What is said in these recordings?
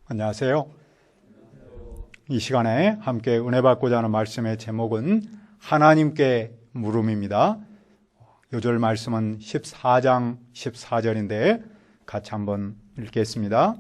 안녕하세요. 이 시간에 함께 은혜 받고자 하는 말씀의 제목은 하나님께 물음입니다. 요절 말씀은 14장 14절인데 같이 한번 읽겠습니다.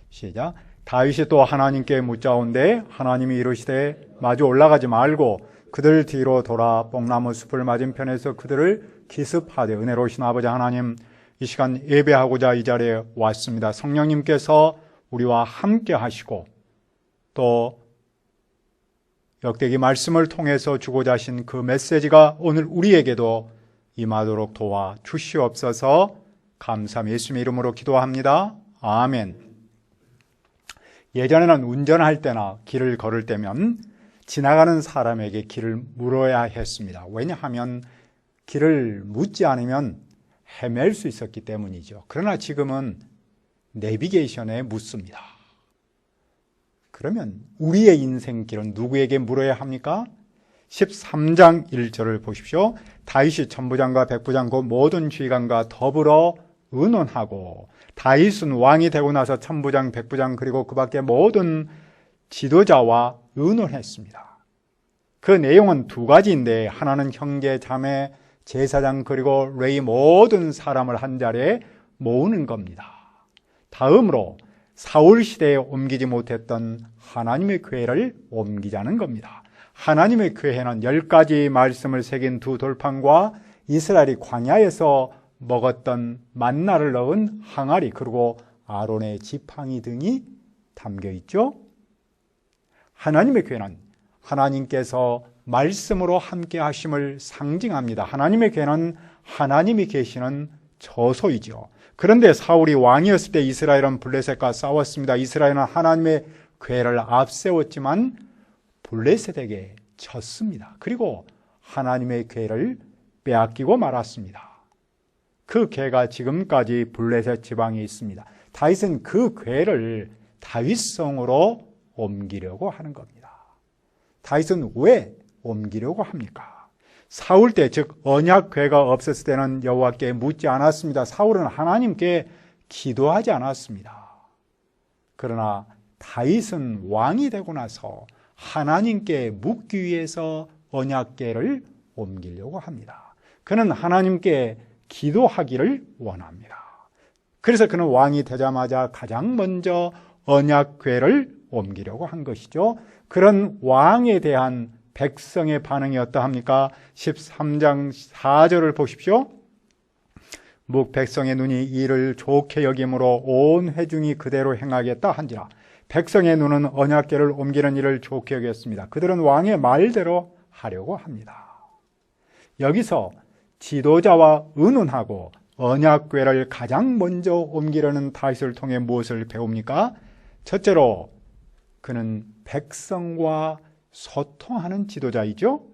시작. 다윗이 또 하나님께 묻자온데 하나님이 이르시되 마주 올라가지 말고 그들 뒤로 돌아 뽕나무 숲을 맞은편에서 그들을 기습하되 은혜로우신 아버지 하나님, 이 시간 예배하고자 이 자리에 왔습니다. 성령님께서 우리와 함께 하시고 또 역대기 말씀을 통해서 주고자 하신 그 메시지가 오늘 우리에게도 임하도록 도와 주시옵소서. 감사함 예수님의 이름으로 기도합니다. 아멘. 예전에는 운전할 때나 길을 걸을 때면 지나가는 사람에게 길을 물어야 했습니다. 왜냐하면 길을 묻지 않으면 헤맬 수 있었기 때문이죠. 그러나 지금은 내비게이션에 묻습니다. 그러면 우리의 인생길은 누구에게 물어야 합니까? 13장 1절을 보십시오. 다윗이 천부장과 백부장 그 모든 지휘관과 더불어 의논하고, 다윗은 왕이 되고 나서 천부장, 백부장 그리고 그 밖에 모든 지도자와 의논했습니다. 그 내용은 두 가지인데, 하나는 형제, 자매, 제사장 그리고 레위 모든 사람을 한 자리에 모으는 겁니다. 다음으로 사울 시대에 옮기지 못했던 하나님의 교회를 옮기자는 겁니다. 하나님의 교회는 10가지 말씀을 새긴 두 돌판과 이스라엘이 광야에서 먹었던 만나를 넣은 항아리, 그리고 아론의 지팡이 등이 담겨 있죠. 하나님의 교회는 하나님께서 말씀으로 함께 하심을 상징합니다. 하나님의 교회는 하나님이 계시는 저소이죠. 그런데 사울이 왕이었을 때 이스라엘은 블레셋과 싸웠습니다. 이스라엘은 하나님의 교회를 앞세웠지만 블레셋에게 졌습니다. 그리고 하나님의 교회를 빼앗기고 말았습니다. 그 교회가 지금까지 블레셋 지방에 있습니다. 다윗은 그 교회를 다윗성으로 옮기려고 하는 겁니다. 다윗은 왜 옮기려고 합니까? 사울 때, 즉 언약궤가 없었을 때는 여호와께 묻지 않았습니다. 사울은 하나님께 기도하지 않았습니다. 그러나 다윗은 왕이 되고 나서 하나님께 묻기 위해서 언약궤를 옮기려고 합니다. 그는 하나님께 기도하기를 원합니다. 그래서 그는 왕이 되자마자 가장 먼저 언약궤를 옮기려고 한 것이죠. 그런 왕에 대한 백성의 반응이 어떠합니까? 13장 4절을 보십시오. 묵 백성의 눈이 이를 좋게 여김으로 온 회중이 그대로 행하겠다 한지라. 백성의 눈은 언약궤를 옮기는 일을 좋게 여겼습니다. 그들은 왕의 말대로 하려고 합니다. 여기서 지도자와 의논하고 언약궤를 가장 먼저 옮기려는 다윗을 통해 무엇을 배웁니까? 첫째로 그는 백성과 소통하는 지도자이죠.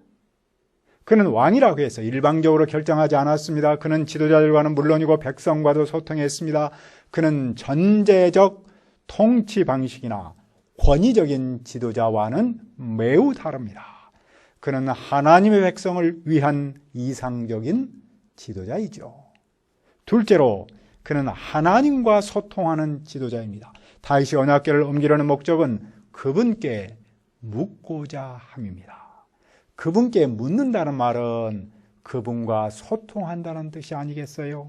그는 왕이라고 해서 일방적으로 결정하지 않았습니다. 그는 지도자들과는 물론이고 백성과도 소통했습니다. 그는 전제적 통치 방식이나 권위적인 지도자와는 매우 다릅니다. 그는 하나님의 백성을 위한 이상적인 지도자이죠. 둘째로 그는 하나님과 소통하는 지도자입니다. 다윗이 언약궤를 옮기려는 목적은 그분께 묻고자 함입니다. 그분께 묻는다는 말은 그분과 소통한다는 뜻이 아니겠어요?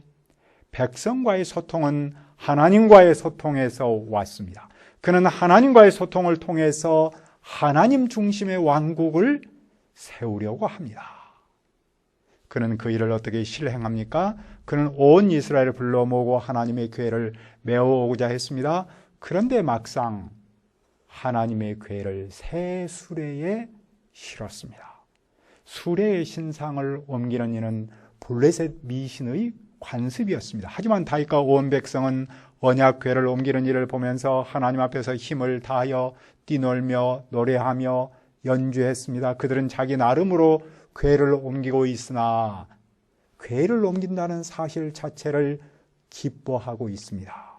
백성과의 소통은 하나님과의 소통에서 왔습니다. 그는 하나님과의 소통을 통해서 하나님 중심의 왕국을 세우려고 합니다. 그는 그 일을 어떻게 실행합니까? 그는 온 이스라엘을 불러 모으고 하나님의 교회를 메워오고자 했습니다. 그런데 막상 하나님의 교회를 새 수레에 실었습니다. 수레의 신상을 옮기는 이는 블레셋 미신의 관습이었습니다. 하지만 다윗과 온 백성은 언약궤를 옮기는 일을 보면서 하나님 앞에서 힘을 다하여 뛰놀며 노래하며 연주했습니다. 그들은 자기 나름으로 궤를 옮기고 있으나 궤를 옮긴다는 사실 자체를 기뻐하고 있습니다.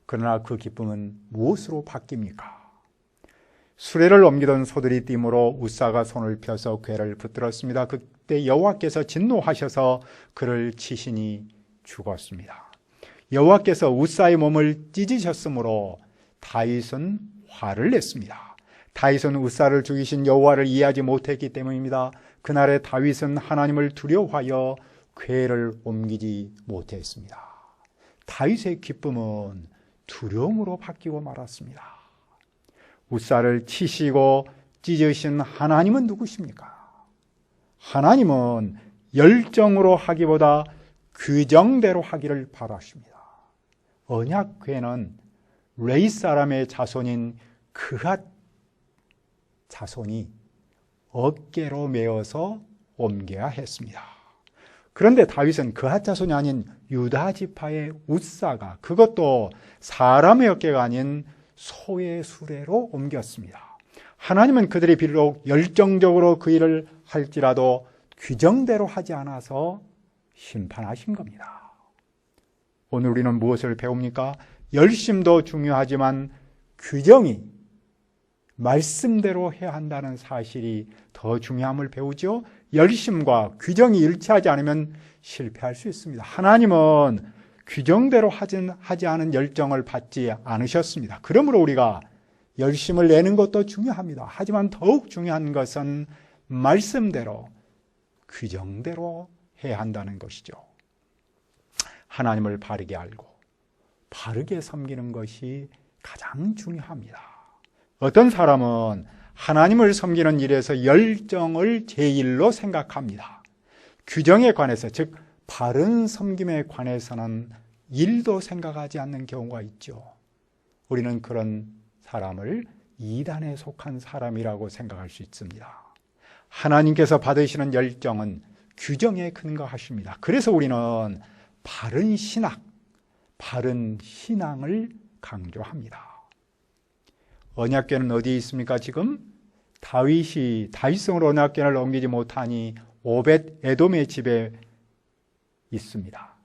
그러나 그 기쁨은 무엇으로 바뀝니까? 수레를 옮기던 소들이 띠므로 웃사가 손을 펴서 궤를 붙들었습니다. 그때 여호와께서 진노하셔서 그를 치시니 죽었습니다. 여호와께서 우사의 몸을 찢으셨으므로 다윗은 화를 냈습니다. 다윗은 우사를 죽이신 여호와를 이해하지 못했기 때문입니다. 그날에 다윗은 하나님을 두려워하여 궤를 옮기지 못했습니다. 다윗의 기쁨은 두려움으로 바뀌고 말았습니다. 우사를 치시고 찢으신 하나님은 누구십니까? 하나님은 열정으로 하기보다 규정대로 하기를 바라십니다. 언약궤는 레위 사람의 자손인 그핫 자손이 어깨로 메어서 옮겨야 했습니다. 그런데 다윗은 그핫 자손이 아닌 유다 지파의 우사가, 그것도 사람의 어깨가 아닌 소의 수레로 옮겼습니다. 하나님은 그들이 비록 열정적으로 그 일을 할지라도 규정대로 하지 않아서 심판하신 겁니다. 오늘 우리는 무엇을 배웁니까? 열심도 중요하지만 규정이 말씀대로 해야 한다는 사실이 더 중요함을 배우죠. 열심과 규정이 일치하지 않으면 실패할 수 있습니다. 하나님은 규정대로 하지 않은 열정을 받지 않으셨습니다. 그러므로 우리가 열심을 내는 것도 중요합니다. 하지만 더욱 중요한 것은 말씀대로 규정대로 해야 한다는 것이죠. 하나님을 바르게 알고 바르게 섬기는 것이 가장 중요합니다. 어떤 사람은 하나님을 섬기는 일에서 열정을 제일로 생각합니다. 규정에 관해서, 즉 바른 섬김에 관해서는 일도 생각하지 않는 경우가 있죠. 우리는 그런 사람을 이단에 속한 사람이라고 생각할 수 있습니다. 하나님께서 받으시는 열정은 규정에 근거하십니다. 그래서 우리는 바른 신학, 바른 신앙을 강조합니다. 언약궤는 어디에 있습니까? 지금 다윗성으로 언약궤를 옮기지 못하니 오벳 에돔의 집에 있습니다.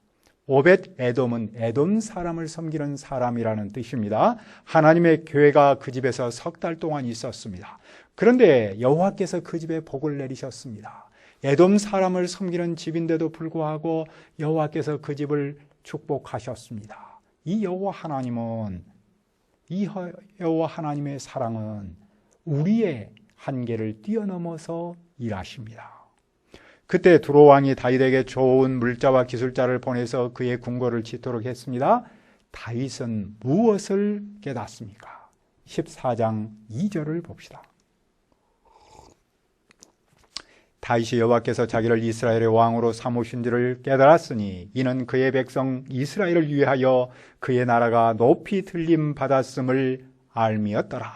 오벳 에돔은 에돔 사람을 섬기는 사람이라는 뜻입니다. 하나님의 교회가 그 집에서 석 달 동안 있었습니다. 그런데 여호와께서 그 집에 복을 내리셨습니다. 에돔 사람을 섬기는 집인데도 불구하고 여호와께서 그 집을 축복하셨습니다. 이 여호와 하나님의 사랑은 우리의 한계를 뛰어넘어서 일하십니다. 그때 두로 왕이 다윗에게 좋은 물자와 기술자를 보내서 그의 궁궐을 짓도록 했습니다. 다윗은 무엇을 깨닫습니까? 14장 2절을 봅시다. 다윗이 여호와께서 자기를 이스라엘의 왕으로 삼으신 줄을 깨달았으니 이는 그의 백성 이스라엘을 위하여 그의 나라가 높이 들림 받았음을 알미었더라.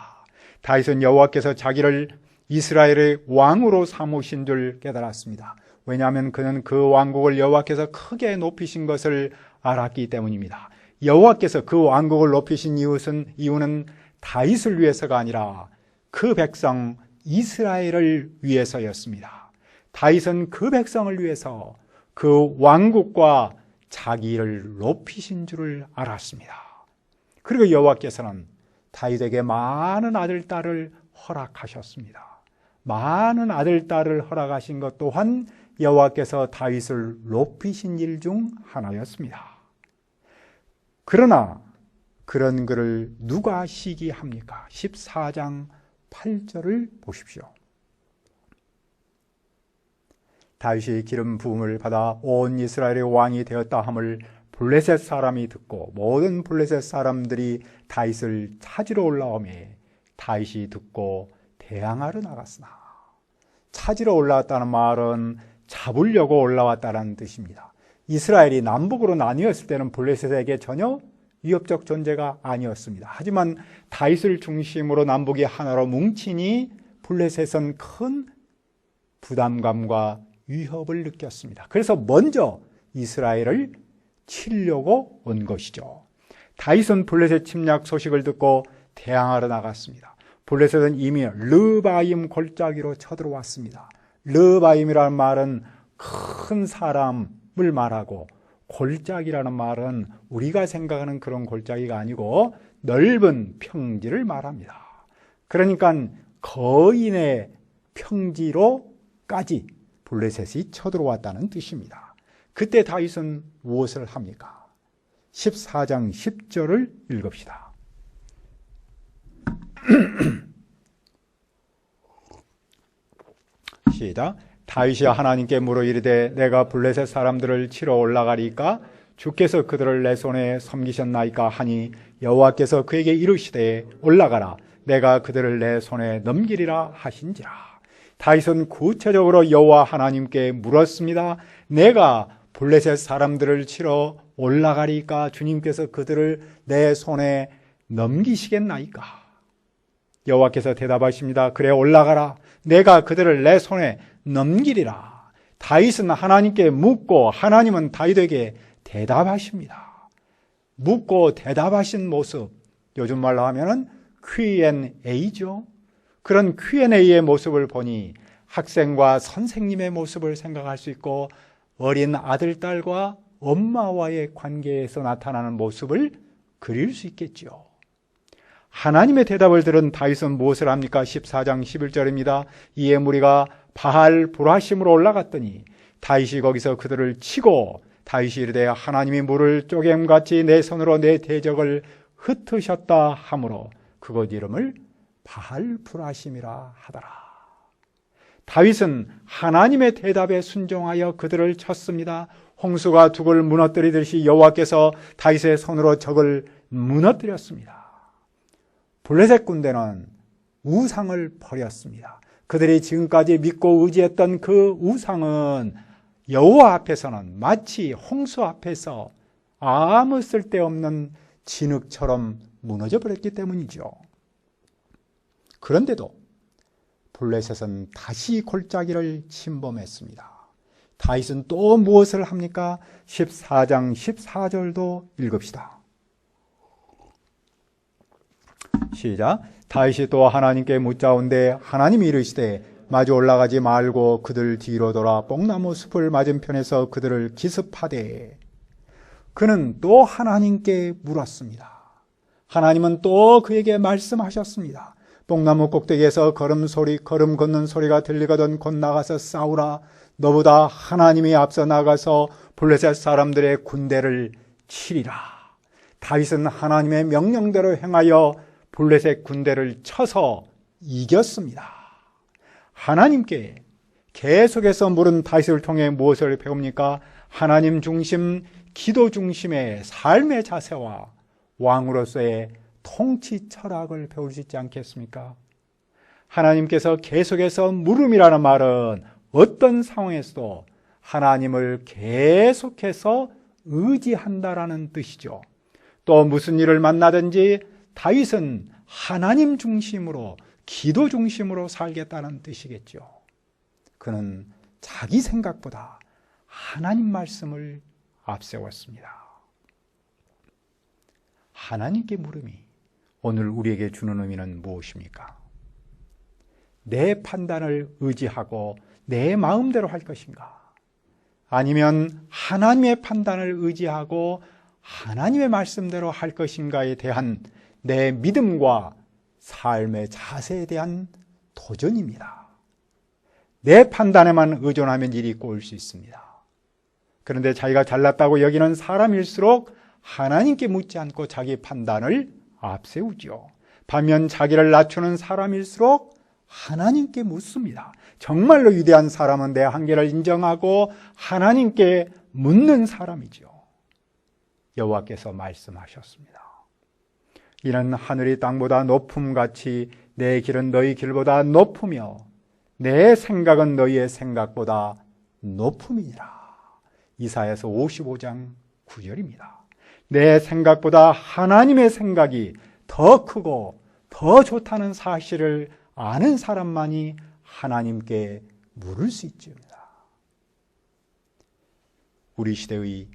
다윗은 여호와께서 자기를 이스라엘의 왕으로 삼으신 줄 깨달았습니다. 왜냐하면 그는 그 왕국을 여호와께서 크게 높이신 것을 알았기 때문입니다. 여호와께서 그 왕국을 높이신 이유는 다윗을 위해서가 아니라 그 백성 이스라엘을 위해서였습니다. 다윗은 그 백성을 위해서 그 왕국과 자기를 높이신 줄을 알았습니다. 그리고 여호와께서는 다윗에게 많은 아들, 딸을 허락하셨습니다. 많은 아들, 딸을 허락하신 것 또한 여호와께서 다윗을 높이신 일 중 하나였습니다. 그러나 그런 그를 누가 시기합니까? 14장 8절을 보십시오. 다윗이 기름 부음을 받아 온 이스라엘의 왕이 되었다 함을 블레셋 사람이 듣고 모든 블레셋 사람들이 다윗을 찾으러 올라오매 다윗이 듣고 대항하러 나갔으나, 찾으러 올라왔다는 말은 잡으려고 올라왔다는 뜻입니다. 이스라엘이 남북으로 나뉘었을 때는 블레셋에게 전혀 위협적 존재가 아니었습니다. 하지만 다윗을 중심으로 남북이 하나로 뭉치니 블레셋은 큰 부담감과 위협을 느꼈습니다. 그래서 먼저 이스라엘을 치려고 온 것이죠. 다윗은 블레셋 침략 소식을 듣고 대항하러 나갔습니다. 블레셋은 이미 르바임 골짜기로 쳐들어왔습니다. 르바임이라는 말은 큰 사람을 말하고, 골짜기라는 말은 우리가 생각하는 그런 골짜기가 아니고 넓은 평지를 말합니다. 그러니까 거인의 평지로까지 블레셋이 쳐들어왔다는 뜻입니다. 그때 다윗은 무엇을 합니까? 14장 10절을 읽읍시다. 시작. 다윗이 하나님께 물어 이르되 내가 블레셋 사람들을 치러 올라가리까 주께서 그들을 내 손에 섬기셨나이까 하니 여호와께서 그에게 이르시되 올라가라 내가 그들을 내 손에 넘기리라 하신지라. 다윗은 구체적으로 여호와 하나님께 물었습니다. 내가 블레셋 사람들을 치러 올라가리까 주님께서 그들을 내 손에 넘기시겠나이까? 여호와께서 대답하십니다. 그래 올라가라. 내가 그들을 내 손에 넘기리라. 다윗은 하나님께 묻고 하나님은 다윗에게 대답하십니다. 묻고 대답하신 모습, 요즘 말로 하면은 Q&A죠. 그런 Q&A의 모습을 보니 학생과 선생님의 모습을 생각할 수 있고 어린 아들, 딸과 엄마와의 관계에서 나타나는 모습을 그릴 수 있겠죠. 하나님의 대답을 들은 다윗은 무엇을 합니까? 14장 11절입니다. 이에 무리가 바알 브라심으로 올라갔더니 다윗이 거기서 그들을 치고 다윗이 이르되 하나님이 물을 쪼개음같이 내 손으로 내 대적을 흩으셨다 하므로 그곳 이름을 바알 브라심이라 하더라. 다윗은 하나님의 대답에 순종하여 그들을 쳤습니다. 홍수가 둑을 무너뜨리듯이 여호와께서 다윗의 손으로 적을 무너뜨렸습니다. 블레셋 군대는 우상을 버렸습니다. 그들이 지금까지 믿고 의지했던 그 우상은 여호와 앞에서는 마치 홍수 앞에서 아무 쓸데없는 진흙처럼 무너져 버렸기 때문이죠. 그런데도 블레셋은 다시 골짜기를 침범했습니다. 다윗은 또 무엇을 합니까? 14장 14절도 읽읍시다. 시작. 다윗이 또 하나님께 묻자온데 하나님이 이르시되 마주 올라가지 말고 그들 뒤로 돌아 뽕나무 숲을 맞은편에서 그들을 기습하되. 그는 또 하나님께 물었습니다. 하나님은 또 그에게 말씀하셨습니다. 뽕나무 꼭대기에서 걸음 걷는 소리가 들리거든 곧 나가서 싸우라. 너보다 하나님이 앞서 나가서 블레셋 사람들의 군대를 치리라. 다윗은 하나님의 명령대로 행하여 블레셋 군대를 쳐서 이겼습니다. 하나님께 계속해서 물은 다윗을 통해 무엇을 배웁니까? 하나님 중심, 기도 중심의 삶의 자세와 왕으로서의 통치 철학을 배울 수 있지 않겠습니까? 하나님께서 계속해서 물음이라는 말은 어떤 상황에서도 하나님을 계속해서 의지한다라는 뜻이죠. 또 무슨 일을 만나든지 다윗은 하나님 중심으로 기도 중심으로 살겠다는 뜻이겠죠. 그는 자기 생각보다 하나님 말씀을 앞세웠습니다. 하나님께 물음이 오늘 우리에게 주는 의미는 무엇입니까? 내 판단을 의지하고 내 마음대로 할 것인가? 아니면 하나님의 판단을 의지하고 하나님의 말씀대로 할 것인가에 대한 내 믿음과 삶의 자세에 대한 도전입니다. 내 판단에만 의존하면 일이 꼬일 수 있습니다. 그런데 자기가 잘났다고 여기는 사람일수록 하나님께 묻지 않고 자기 판단을 앞세우죠. 반면 자기를 낮추는 사람일수록 하나님께 묻습니다. 정말로 위대한 사람은 내 한계를 인정하고 하나님께 묻는 사람이죠. 여호와께서 말씀하셨습니다. 이는 하늘이 땅보다 높음같이 내 길은 너희 길보다 높으며 내 생각은 너희의 생각보다 높음이니라. 이사야서 55장 9절입니다. 내 생각보다 하나님의 생각이 더 크고 더 좋다는 사실을 아는 사람만이 하나님께 물을 수 있습니다. 우리 시대의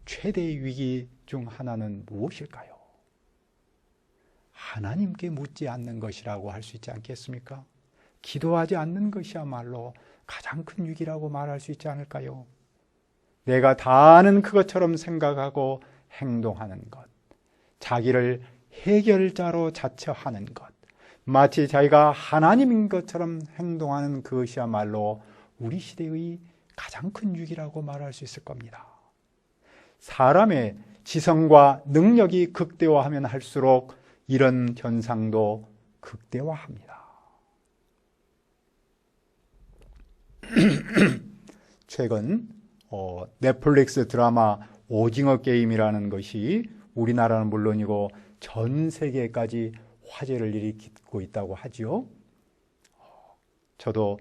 최대의 위기 중 하나는 무엇일까요? 하나님께 묻지 않는 것이라고 할 수 있지 않겠습니까? 기도하지 않는 것이야말로 가장 큰 위기라고 말할 수 있지 않을까요? 내가 다 아는 그것처럼 생각하고 행동하는 것, 자기를 해결자로 자처하는 것, 마치 자기가 하나님인 것처럼 행동하는 그것이야말로 우리 시대의 가장 큰 위기라고 말할 수 있을 겁니다. 사람의 지성과 능력이 극대화하면 할수록 이런 현상도 극대화합니다. 최근 넷플릭스 드라마 오징어 게임이라는 것이 우리나라는 물론이고 전 세계까지 화제를 일으키고 있다고 하지요. 저도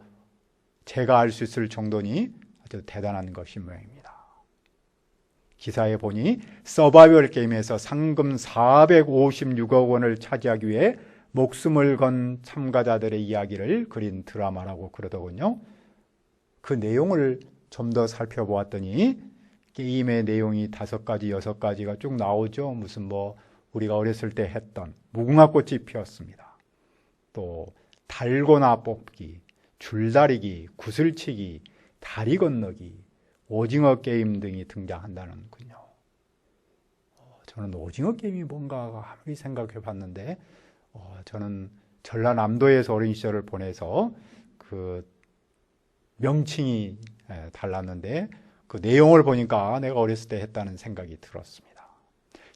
제가 알 수 있을 정도니 아주 대단한 것인 모양입니다. 기사에 보니 서바이벌 게임에서 상금 456억 원을 차지하기 위해 목숨을 건 참가자들의 이야기를 그린 드라마라고 그러더군요. 그 내용을 좀 더 살펴보았더니 게임의 내용이 5가지, 6가지가 쭉 나오죠. 무슨 우리가 어렸을 때 했던 무궁화꽃이 피었습니다. 또 달고나 뽑기, 줄다리기, 구슬치기, 다리 건너기, 오징어 게임 등이 등장한다는군요. 저는 오징어 게임이 뭔가 아무리 생각해 봤는데 저는 전라남도에서 어린 시절을 보내서 그 명칭이 달랐는데 그 내용을 보니까 내가 어렸을 때 했다는 생각이 들었습니다.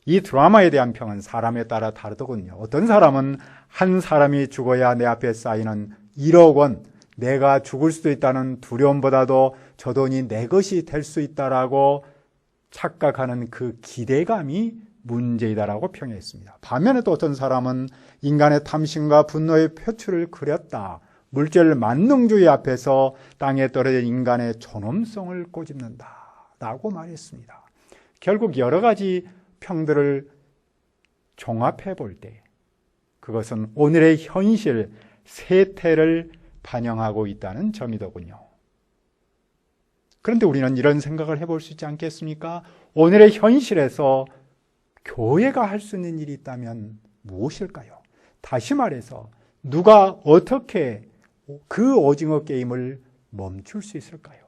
이 드라마에 대한 평은 사람에 따라 다르더군요. 어떤 사람은 한 사람이 죽어야 내 앞에 쌓이는 1억 원, 내가 죽을 수도 있다는 두려움보다도 저 돈이 내 것이 될 수 있다라고 착각하는 그 기대감이 문제이다라고 평했습니다. 반면에 또 어떤 사람은 인간의 탐심과 분노의 표출을 그렸다. 물질 만능주의 앞에서 땅에 떨어진 인간의 존엄성을 꼬집는다라고 말했습니다. 결국 여러 가지 평들을 종합해 볼 때 그것은 오늘의 현실, 세태를 반영하고 있다는 점이더군요. 그런데 우리는 이런 생각을 해볼 수 있지 않겠습니까? 오늘의 현실에서 교회가 할 수 있는 일이 있다면 무엇일까요? 다시 말해서 누가 어떻게 그 오징어 게임을 멈출 수 있을까요?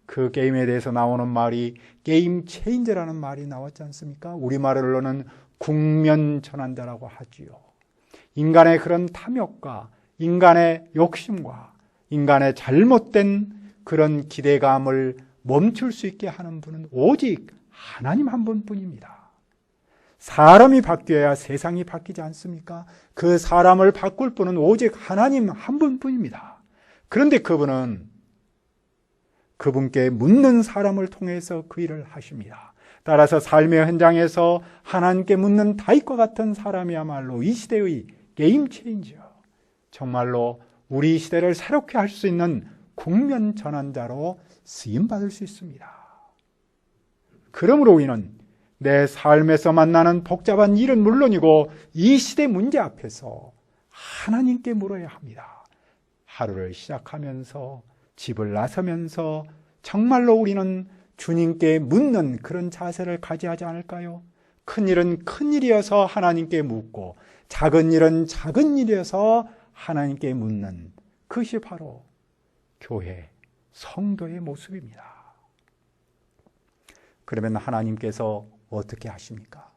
그 게임에 대해서 나오는 말이 게임 체인저라는 말이 나왔지 않습니까? 우리말로는 국면전환자라고 하지요. 인간의 그런 탐욕과 인간의 욕심과 인간의 잘못된 그런 기대감을 멈출 수 있게 하는 분은 오직 하나님 한 분뿐입니다. 사람이 바뀌어야 세상이 바뀌지 않습니까? 그 사람을 바꿀 분은 오직 하나님 한 분뿐입니다. 그런데 그분은 그분께 묻는 사람을 통해서 그 일을 하십니다. 따라서 삶의 현장에서 하나님께 묻는 다윗과 같은 사람이야말로 이 시대의 게임 체인저, 정말로 우리 시대를 새롭게 할 수 있는 국면 전환자로 쓰임받을 수 있습니다. 그러므로 우리는 내 삶에서 만나는 복잡한 일은 물론이고 이 시대 문제 앞에서 하나님께 물어야 합니다. 하루를 시작하면서 집을 나서면서 정말로 우리는 주님께 묻는 그런 자세를 가져야 하지 않을까요? 큰 일은 큰 일이어서 하나님께 묻고 작은 일은 작은 일이어서 하나님께 묻는 그것이 바로 교회, 성도의 모습입니다. 그러면 하나님께서 어떻게 하십니까?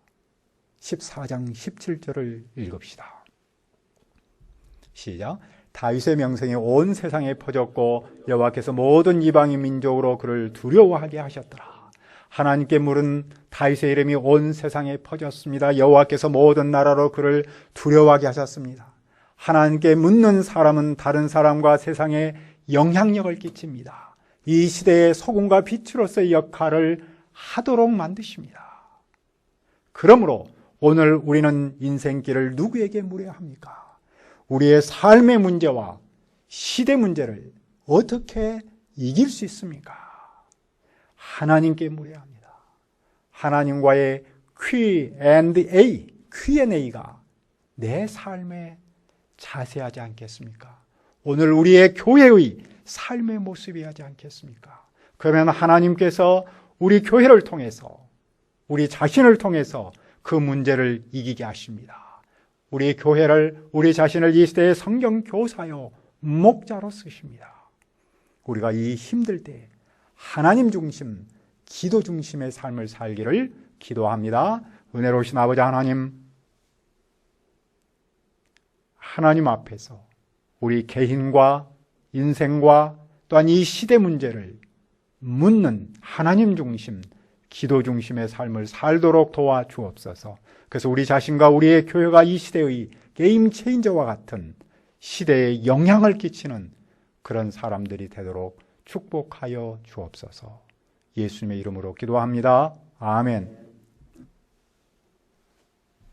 14장 17절을 읽읍시다. 시작. 다윗의 명성이 온 세상에 퍼졌고 여호와께서 모든 이방인 민족으로 그를 두려워하게 하셨더라. 하나님께 물은 다윗의 이름이 온 세상에 퍼졌습니다. 여호와께서 모든 나라로 그를 두려워하게 하셨습니다. 하나님께 묻는 사람은 다른 사람과 세상에 영향력을 끼칩니다. 이 시대의 소금과 빛으로서의 역할을 하도록 만드십니다. 그러므로 오늘 우리는 인생길을 누구에게 물어야 합니까? 우리의 삶의 문제와 시대 문제를 어떻게 이길 수 있습니까? 하나님께 물어야 합니다. 하나님과의 Q&A가 내 삶에 자세하지 않겠습니까? 오늘 우리의 교회의 삶의 모습이 하지 않겠습니까? 그러면 하나님께서 우리 교회를 통해서 우리 자신을 통해서 그 문제를 이기게 하십니다. 우리 교회를, 우리 자신을 이 시대의 성경 교사요, 목자로 쓰십니다. 우리가 이 힘들 때 하나님 중심, 기도 중심의 삶을 살기를 기도합니다. 은혜로우신 아버지 하나님 앞에서 우리 개인과 인생과 또한 이 시대 문제를 묻는 하나님 중심, 기도 중심의 삶을 살도록 도와주옵소서. 그래서 우리 자신과 우리의 교회가 이 시대의 게임 체인저와 같은 시대에 영향을 끼치는 그런 사람들이 되도록 축복하여 주옵소서. 예수님의 이름으로 기도합니다. 아멘.